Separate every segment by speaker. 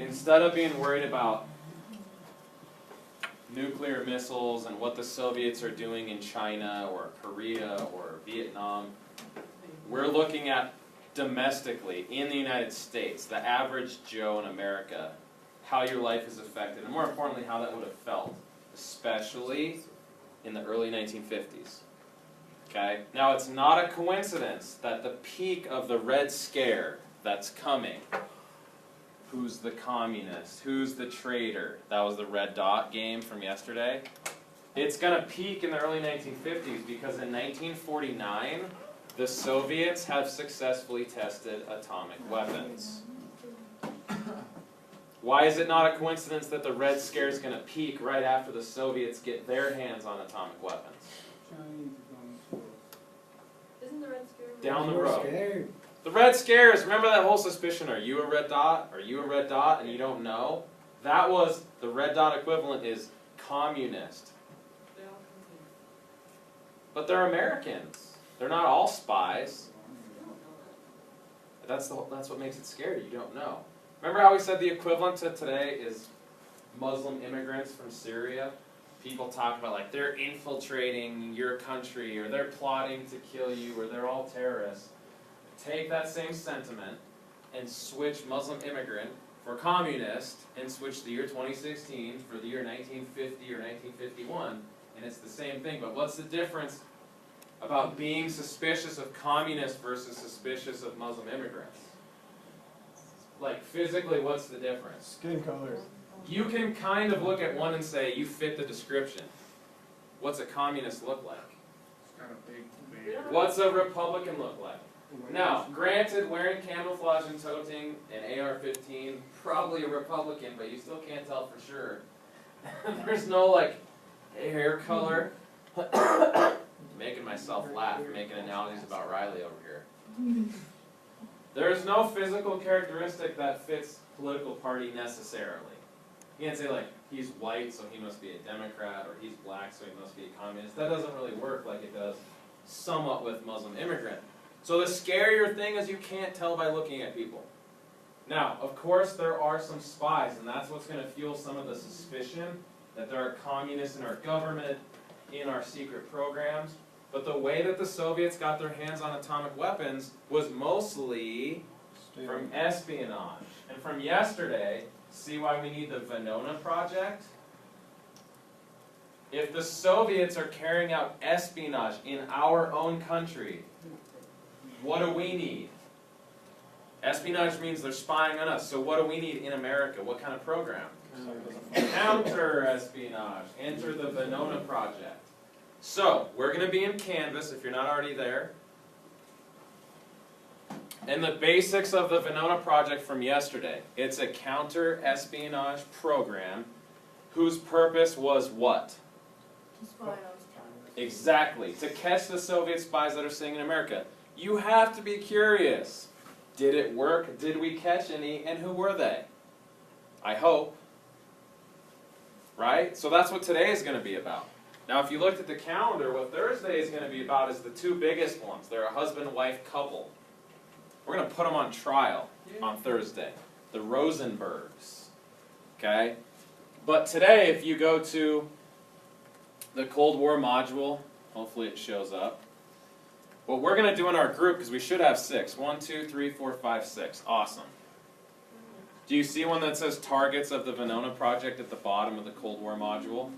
Speaker 1: instead of being worried about nuclear missiles and what the Soviets are doing in China or Korea or Vietnam, we're looking at domestically, in the United States, the average Joe in America, how your life is affected, and more importantly, how that would have felt, especially in the early 1950s. Okay? Now, it's not a coincidence that the peak of the Red Scare that's coming, who's the communist, who's the traitor, that was the red dot game from yesterday, it's going to peak in the early 1950s because in 1949, the Soviets have successfully tested atomic weapons. Why is it not a coincidence that the Red Scare is going to peak right after the Soviets get their hands on atomic weapons?
Speaker 2: Isn't the Red Scare
Speaker 1: down the road? The Red Scares, remember that whole suspicion, are you a red dot? Are you a red dot? And you don't know? That was, the red dot equivalent is communist. But they're Americans. They're not all spies. That's what makes it scary. You don't know. Remember how we said the equivalent to today is Muslim immigrants from Syria? People talk about like they're infiltrating your country or they're plotting to kill you or they're all terrorists. Take that same sentiment and switch Muslim immigrant for communist and switch the year 2016 for the year 1950 or 1951 and it's the same thing. But what's the difference about being suspicious of communists versus suspicious of Muslim immigrants? Like, physically, what's the difference?
Speaker 3: Skin color.
Speaker 1: You can kind of look at one and say, you fit the description. What's a communist look like?
Speaker 3: It's kind of big.
Speaker 1: What's a Republican look like? Now, granted, wearing camouflage and toting an AR-15, probably a Republican, but you still can't tell for sure. There's no, like, hair color. Making myself laugh, making analogies about Riley over here. There's no physical characteristic that fits political party necessarily. You can't say like, he's white so he must be a Democrat, or he's black so he must be a communist. That doesn't really work like it does somewhat with Muslim immigrant. So the scarier thing is you can't tell by looking at people. Now, of course there are some spies, and that's what's going to fuel some of the suspicion that there are communists in our government, in our secret programs. But the way that the Soviets got their hands on atomic weapons was mostly from espionage. And from yesterday, see why we need the Venona Project? If the Soviets are carrying out espionage in our own country, what do we need? Espionage means they're spying on us. So what do we need in America? What kind of program? Counter-espionage. Enter the Venona Project. So, we're going to be in Canvas, if you're not already there. And the basics of the Venona Project from yesterday. It's a counter-espionage program whose purpose was what?
Speaker 2: To spy on us.
Speaker 1: Exactly. To catch the Soviet spies that are staying in America. You have to be curious. Did it work? Did we catch any? And who were they? I hope. Right? So that's what today is going to be about. Now, if you looked at the calendar, what Thursday is going to be about is the two biggest ones. They're a husband-wife couple. We're going to put them on trial on Thursday. The Rosenbergs. Okay? But today, if you go to the Cold War module, hopefully it shows up. What we're going to do in our group, because we should have 6. 1, 2, 3, 4, 5, 6. Awesome. Do you see one that says Targets of the Venona Project at the bottom of the Cold War module?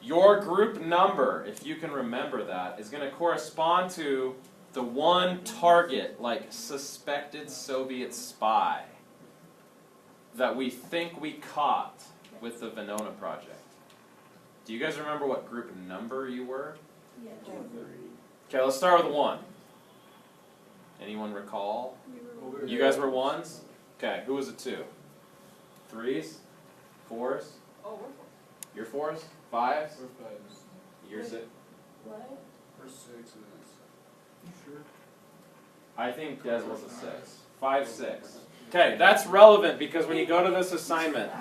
Speaker 1: Your group number, if you can remember that, is going to correspond to the one target, like suspected Soviet spy, that we think we caught with the Venona Project. Do you guys remember what group number you were?
Speaker 2: Yeah.
Speaker 1: Okay, let's start with 1. Anyone recall? You guys were 1s? Okay, who was a 2? 3s? 4s?
Speaker 2: Oh, we're 4.
Speaker 1: You're 4s? 5s?
Speaker 3: We're 5s.
Speaker 1: You're 6?
Speaker 2: What?
Speaker 3: We're 6s. You sure?
Speaker 1: I think Des was a 6. 5, 6. Okay, that's relevant because when you go to this assignment,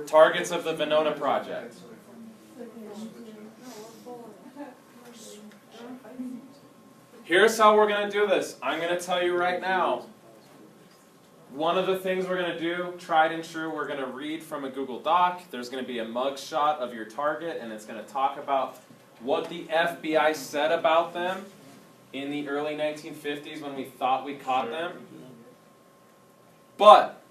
Speaker 1: targets of the Venona Project. Here's how we're going to do this. I'm going to tell you right now. one of the things we're going to do, tried and true, we're going to read from a Google Doc. There's going to be a mug shot of your target, and it's going to talk about what the FBI said about them in the early 1950s when we thought we caught them. But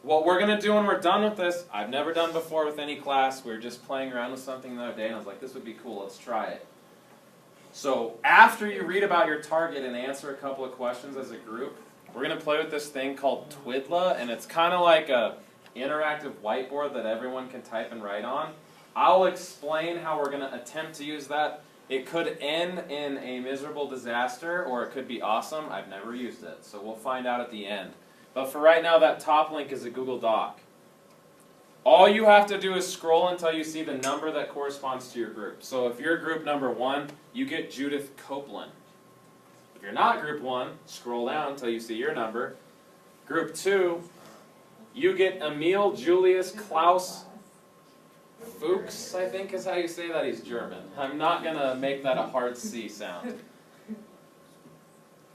Speaker 1: what we're going to do when we're done with this, I've never done before with any class. We were just playing around with something the other day, and I was like, this would be cool. Let's try it. So after you read about your target and answer a couple of questions as a group, we're going to play with this thing called Twidla, and it's kind of like a interactive whiteboard that everyone can type and write on. I'll explain how we're going to attempt to use that. It could end in a miserable disaster, or it could be awesome. I've never used it, so we'll find out at the end. But for right now, that top link is a Google Doc. All you have to do is scroll until you see the number that corresponds to your group. So if you're group number 1, you get Judith Copeland. If you're not group 1, scroll down until you see your number. Group 2, you get Emil Julius Klaus Fuchs, I think is how you say that. He's German. I'm not going to make that a hard C sound.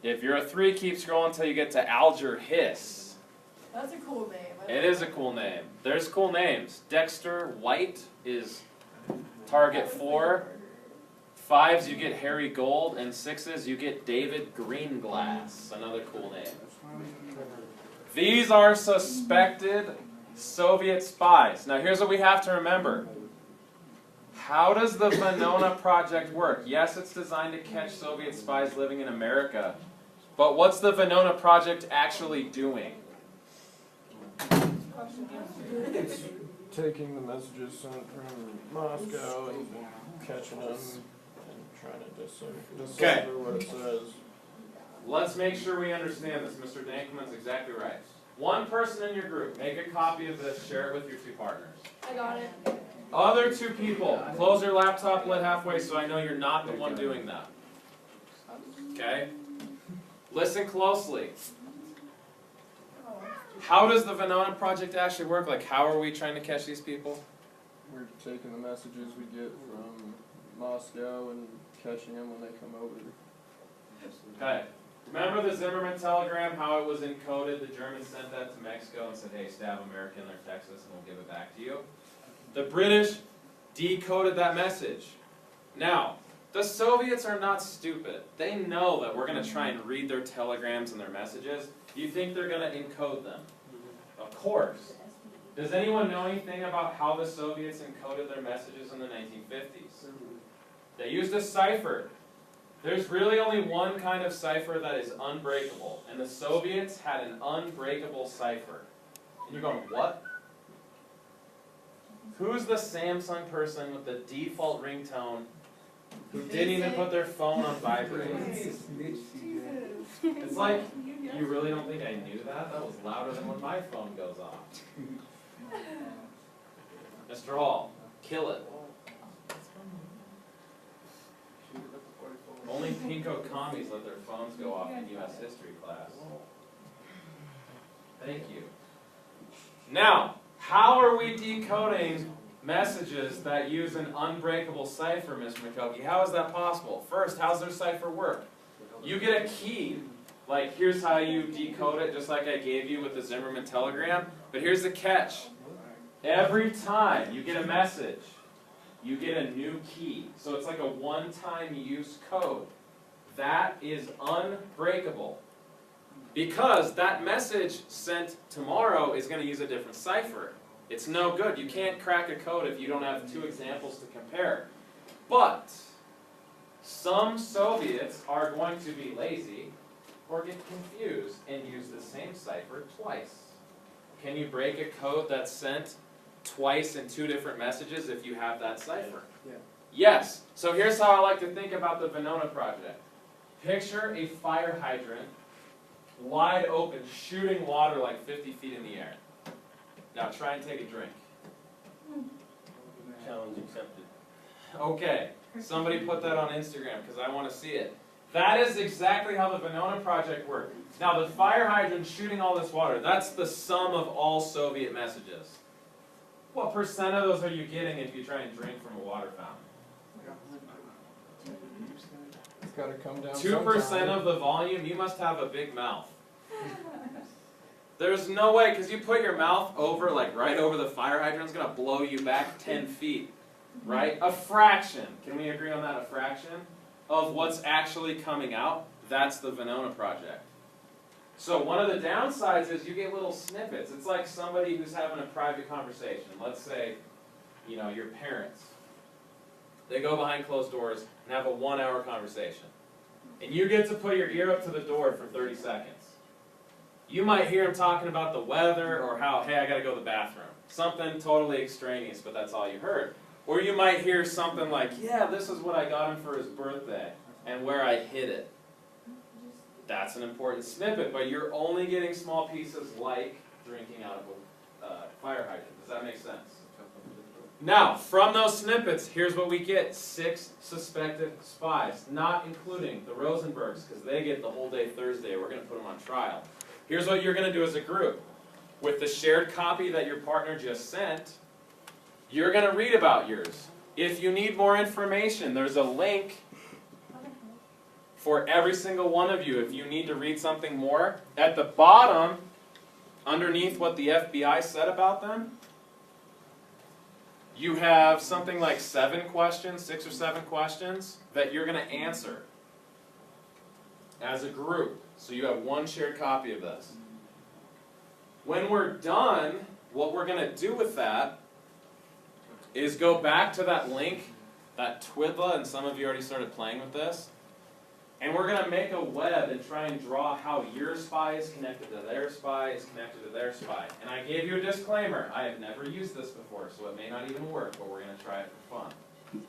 Speaker 1: If you're a 3, keep scrolling until you get to Alger Hiss.
Speaker 2: That's a cool name.
Speaker 1: It is a cool name. There's cool names. Dexter White is target 4. 5s, you get Harry Gold, and 6s, you get David Greenglass, another cool name. These are suspected Soviet spies. Now here's what we have to remember. How does the Venona Project work? Yes, it's designed to catch Soviet spies living in America, but what's the Venona Project actually doing?
Speaker 4: It's taking the messages sent from Moscow and catching them and trying to decipher what it says.
Speaker 1: Let's make sure we understand this. Mr. Dankelman's exactly right. One person in your group, make a copy of this, share it with your 2 partners.
Speaker 2: I got it.
Speaker 1: Other 2 people, close your laptop lid halfway so I know you're not the one doing that. Okay? Listen closely. How does the Venona Project actually work? Like, how are we trying to catch these people?
Speaker 4: We're taking the messages we get from Moscow and catching them when they come over.
Speaker 1: Okay. Remember the Zimmerman telegram, how it was encoded? The Germans sent that to Mexico and said, hey, stab America in their Texas and we'll give it back to you. The British decoded that message. Now, the Soviets are not stupid. They know that we're going to try and read their telegrams and their messages. Do you think they're going to encode them? Of course. Does anyone know anything about how the Soviets encoded their messages in the 1950s? They used a cipher. There's really only one kind of cipher that is unbreakable, and the Soviets had an unbreakable cipher. And you're going, what? Who's the Samsung person with the default ringtone who didn't even put their phone on vibrate? It's like, you really don't think I knew that? That was louder than when my phone goes off. Mr. Hall, kill it. Only pinko commies let their phones go off in U.S. history class. Thank you. Now, how are we decoding messages that use an unbreakable cipher, Mr. McCulkey? How is that possible? First, how's their cipher work? You get a key. Like, here's how you decode it, just like I gave you with the Zimmerman telegram. But here's the catch. Every time you get a message, you get a new key. So it's like a one-time use code. That is unbreakable. Because that message sent tomorrow is going to use a different cipher. It's no good. You can't crack a code if you don't have 2 examples to compare. But some Soviets are going to be lazy or get confused and use the same cipher twice. Can you break a code that's sent twice in 2 different messages if you have that cipher?
Speaker 3: Yeah.
Speaker 1: Yes. So here's how I like to think about the Venona Project. Picture a fire hydrant, wide open, shooting water like 50 feet in the air. Now try and take a drink.
Speaker 5: Challenge accepted.
Speaker 1: Okay, somebody put that on Instagram because I want to see it. That is exactly how the Venona Project worked. Now the fire hydrant shooting all this water, that's the sum of all Soviet messages. What % of those are you getting if you try and drink from a water fountain?
Speaker 4: It's got to come down
Speaker 1: 2%
Speaker 4: sometime.
Speaker 1: of the volume, you must have a big mouth. There's no way, because you put your mouth over, like right over the fire hydrant, it's going to blow you back 10 feet, right? A fraction, can we agree on that, a fraction, of what's actually coming out? That's the Venona Project. So one of the downsides is you get little snippets. It's like somebody who's having a private conversation. Let's say, you know, your parents. They go behind closed doors and have a 1-hour conversation. And you get to put your ear up to the door for 30 seconds. You might hear them talking about the weather or how, hey, I gotta go to the bathroom. Something totally extraneous, but that's all you heard. Or you might hear something like, yeah, this is what I got him for his birthday and where I hid it. That's an important snippet, but you're only getting small pieces like drinking out of a fire hydrant. Does that make sense? Now, from those snippets, here's what we get. 6 suspected spies, not including the Rosenbergs, because they get the whole day Thursday. We're going to put them on trial. Here's what you're going to do as a group. With the shared copy that your partner just sent, you're going to read about yours. If you need more information, there's a link for every single one of you. If you need to read something more, at the bottom, underneath what the FBI said about them, you have something like 7 questions, 6 or 7 questions, that you're going to answer as a group. So you have one shared copy of this. When we're done, what we're going to do with that is go back to that link, that Twidla, and some of you already started playing with this, and we're going to make a web and try and draw how your spy is connected to their spy is connected to their spy. And I gave you a disclaimer. I have never used this before, so it may not even work, but we're going to try it for fun.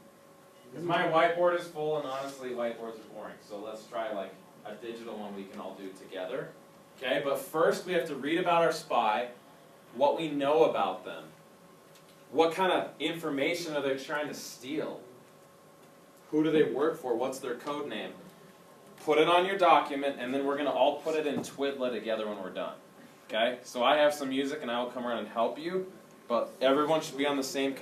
Speaker 1: Because my whiteboard is full, and honestly, whiteboards are boring. So let's try like a digital one we can all do together. Okay, but first we have to read about our spy, what we know about them. What kind of information are they trying to steal? Who do they work for? What's their code name? Put it on your document, and then we're going to all put it in Twidla together when we're done. Okay? So I have some music, and I will come around and help you, but everyone should be on the same copy.